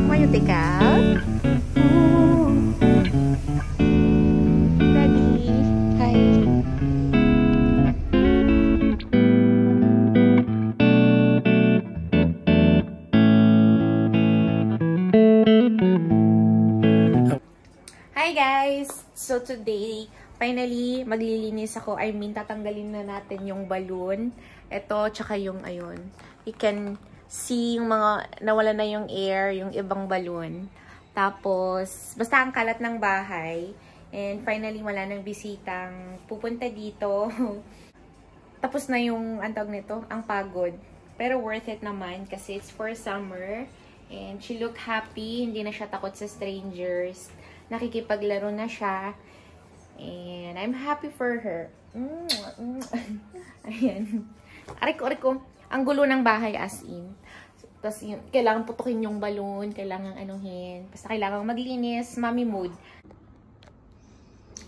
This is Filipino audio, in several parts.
Want you take out? Ooh. Daddy. Hi. Hi guys! So today, finally, maglilinis ako. I mean, tatanggalin na natin yung balloon. Ito, tsaka yung ayun. You can see yung mga nawala na yung air, yung ibang balloon. Tapos, basta ang kalat ng bahay. And finally, wala nang bisitang pupunta dito. Tapos na yung, antawag nito, ang pagod. Pero worth it naman kasi it's for summer. And she looked happy. Hindi na siya takot sa strangers. Nakikipaglaro na siya. And I'm happy for her. Ayan. Aray ko. Ang gulo ng bahay as in. Tapos yun, kailangan putukin yung balloon. Kailangan anuhin. Basta kailangan maglinis. Mommy mode.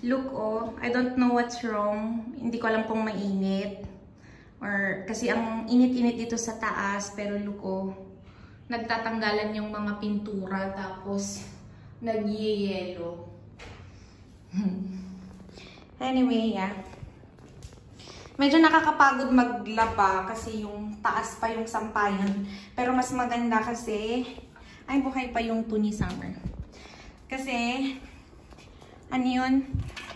Look, oh. I don't know what's wrong. Hindi ko alam kung mainit. Or, kasi ang init-init dito sa taas. Pero look, oh. Nagtatanggalan yung mga pintura. Tapos, nag-yellow. Anyway, yeah. Medyo nakakapagod maglaba kasi yung taas pa yung sampayan. Pero mas maganda kasi, ay buhay pa yung tuni summer. Kasi, ano yun?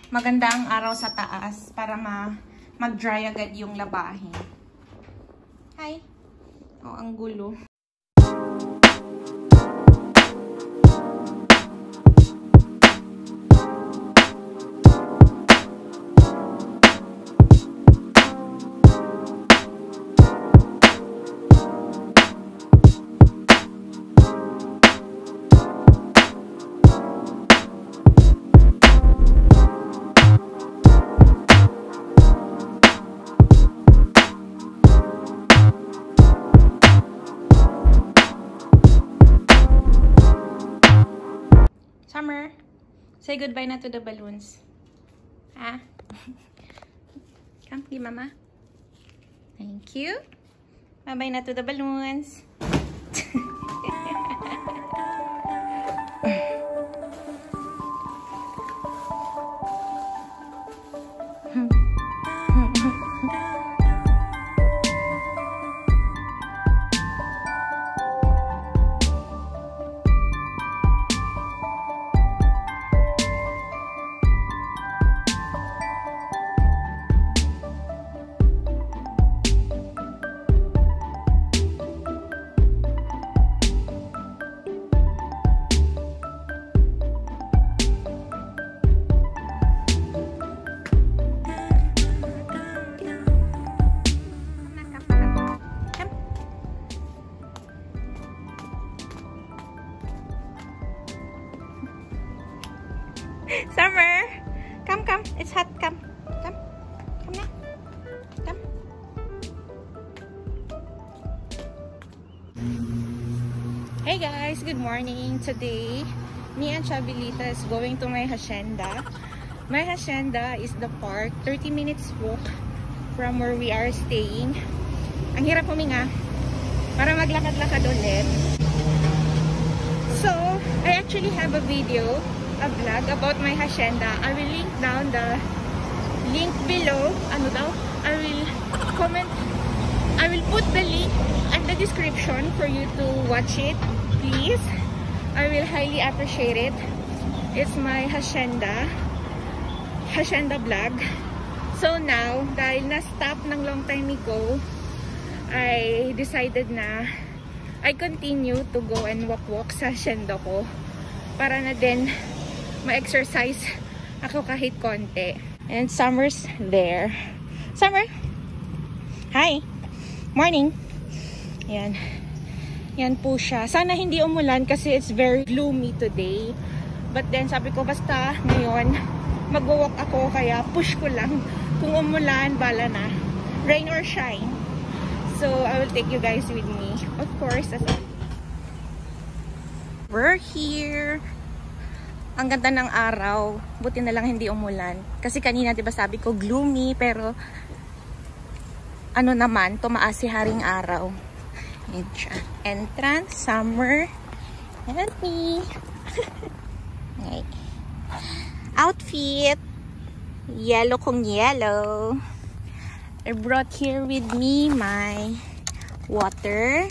Maganda ang araw sa taas para mag-dry agad yung labahin. Hi! Oh, ang gulo. Summer, say goodbye na to the balloons. Ah? Come, give mama. Thank you. Bye-bye na to the balloons. Summer, come. It's hot. Come na. Come. Hey guys, good morning. Today, me and Chabilita is going to my hacienda. My hacienda is the park, 30 minutes walk from where we are staying. Ang hirap huminga para maglakad-lakad ulit. So, I actually have a video, a vlog about my hacienda. I will link down the link below. Ano daw? I will put the link in the description for you to watch it. Please. I will highly appreciate it. It's my hacienda vlog. So now, dahil na-stop ng long time ago, I decided na I continue to go and walk sa hacienda ko para na din ma-exercise ako kahit konti. And Summer's there. Summer! Hi! Morning! Yan. Yan po siya. Sana hindi umulan kasi it's very gloomy today. But then sabi ko basta ngayon mag-walk ako kaya push ko lang. Kung umulan, bala na. Rain or shine. So I will take you guys with me. Of course. We're here. Ang ganda ng araw. Buti na lang hindi umulan. Kasi kanina, diba sabi ko, gloomy. Pero, ano naman, tumaas si Haring Araw. Ayan siya. Entrance, summer. And me. Okay. Outfit. Yellow kung yellow. I brought here with me my water.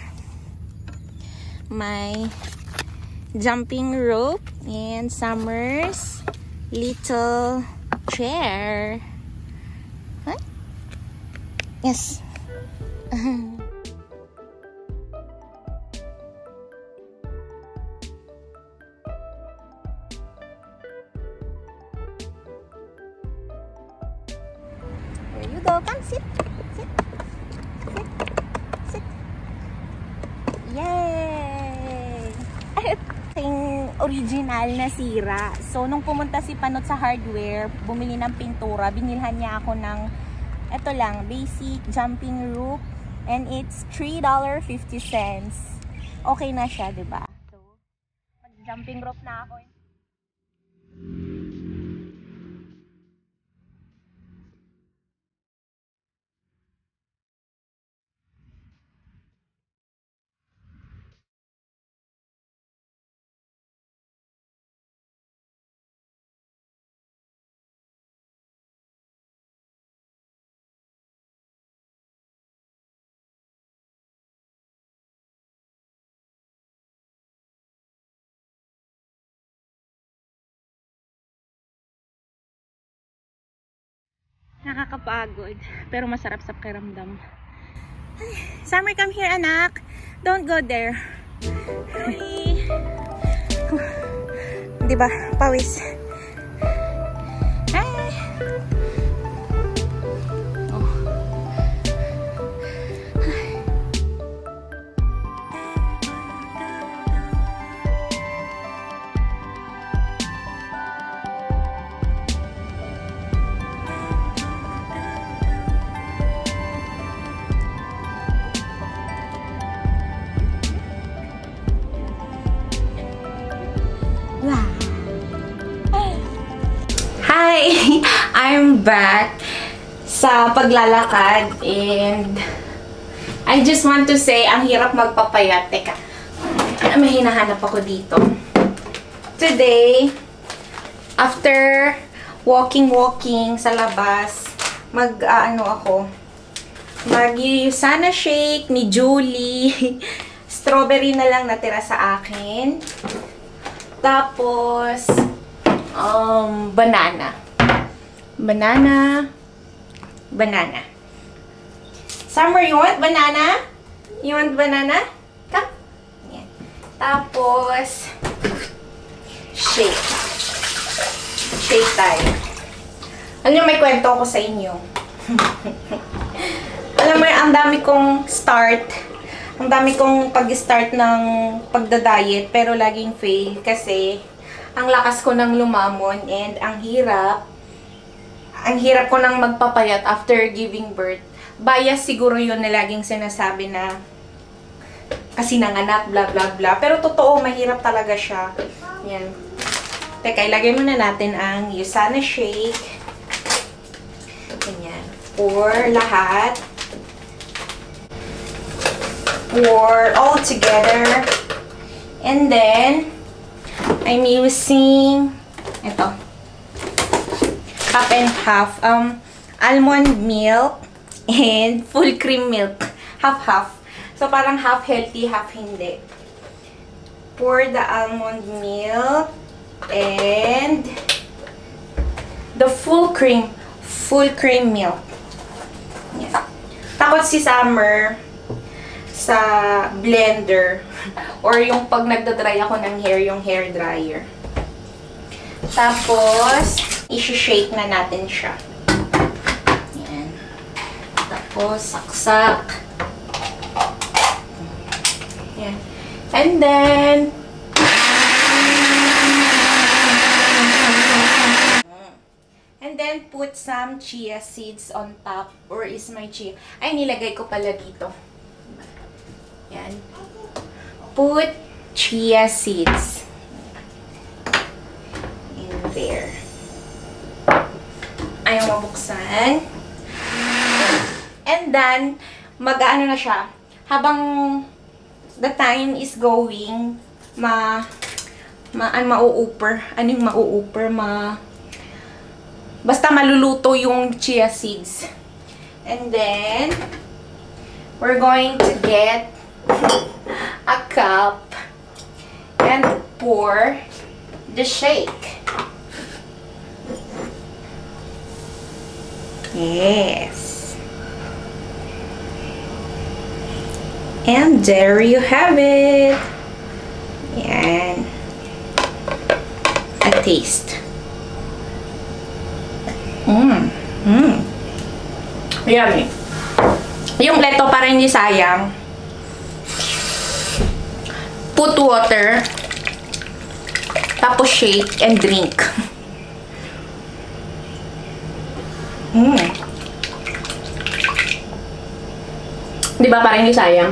My jumping rope. And Summer's little chair. Huh? Yes. Here you go. Come sit. Sit. Sit. Sit. Yay! Yung original na sira. So, nung pumunta si Panot sa hardware, bumili ng pintura, binilhan niya ako ng ito lang, basic jumping rope. And it's $3.50. Okay na siya, diba? So, mag-jumping rope na ako. Nakakapagod, pero masarap sa pakiramdam. Summer, come here, anak. Don't go there. Diba? Pawis. Hi. Oh. Hi! I'm back sa paglalakad and I just want to say, ang hirap magpapayat. Teka, may hinahanap ako dito. Today, after walking sa labas, mag-Yusana shake ni Julie. Strawberry na lang natira sa akin. Tapos, banana. Summer, you want banana? You want banana? Come. Yan. Tapos, shake. Shake tayo. Alam niyo, may kwento ako sa inyo. Alam mo, ang dami kong start. Ang dami kong pag-start ng pagda-diet, pero laging fail kasi ang lakas ko nang lumamon and ang hirap ko nang magpapayat after giving birth. Bias siguro yun na laging sinasabi na kasi nanganak, blah blah blah. Pero totoo, mahirap talaga siya. Yan. Teka, ilagay muna natin ang Yusana shake. Ganyan. For lahat. For all together. And then, I'm using ito. Half and half. Almond milk and full cream milk. Half-half. So, parang half healthy, half hindi. Pour the almond milk and the full cream milk. Yeah. Takot si Summer sa blender or yung pag nagda-dry ako ng hair, yung hair dryer. Tapos, i-shake na natin siya. Yan. Tapos, saksak. Yan. And then, put some chia seeds on top. Or is my chia? Ay, nilagay ko pala dito. Yan. Put chia seeds in there. Ayaw mabuksan. And then, mag-ano na siya. Habang the time is going, mauuper. Anong mauuper? Basta maluluto yung chia seeds. And then, we're going to get a cup and pour the shake. Yes. And there you have it. Yan. A taste. Yummy. Yung leto para hindi sayang. Put water. Tapos shake and drink. Diba parang hindi sayang?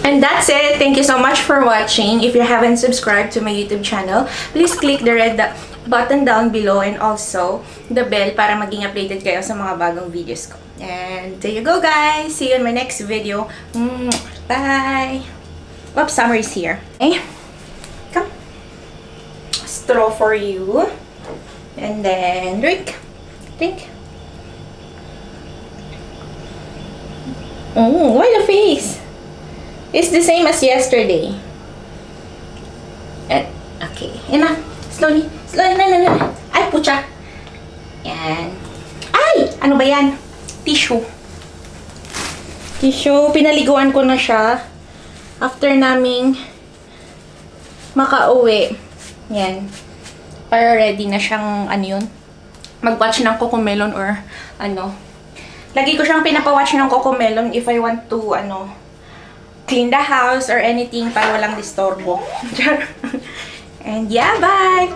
And that's it. Thank you so much for watching. If you haven't subscribed to my YouTube channel, please click the red button down below and also the bell para maging updated kayo sa mga bagong videos ko. And there you go, guys. See you in my next video. Bye! Oops, summer is here. Okay? Come. Straw for you. And then drink. Drink. Why the face? It's the same as yesterday. Okay. Enough. Slowly. Slowly. No. Ay, pucha. Yan. Ay! Ano ba yan? Tissue. Tissue. Pinaliguan ko na siya. After naming makauwi. Yan. Para ready na siyang, ano yun? Mag-watch ng Cocomelon or, ano. Lagi ko siyang pinapawatch ng Cocomelon if I want to, clean the house or anything para walang disturbo. And yeah, bye!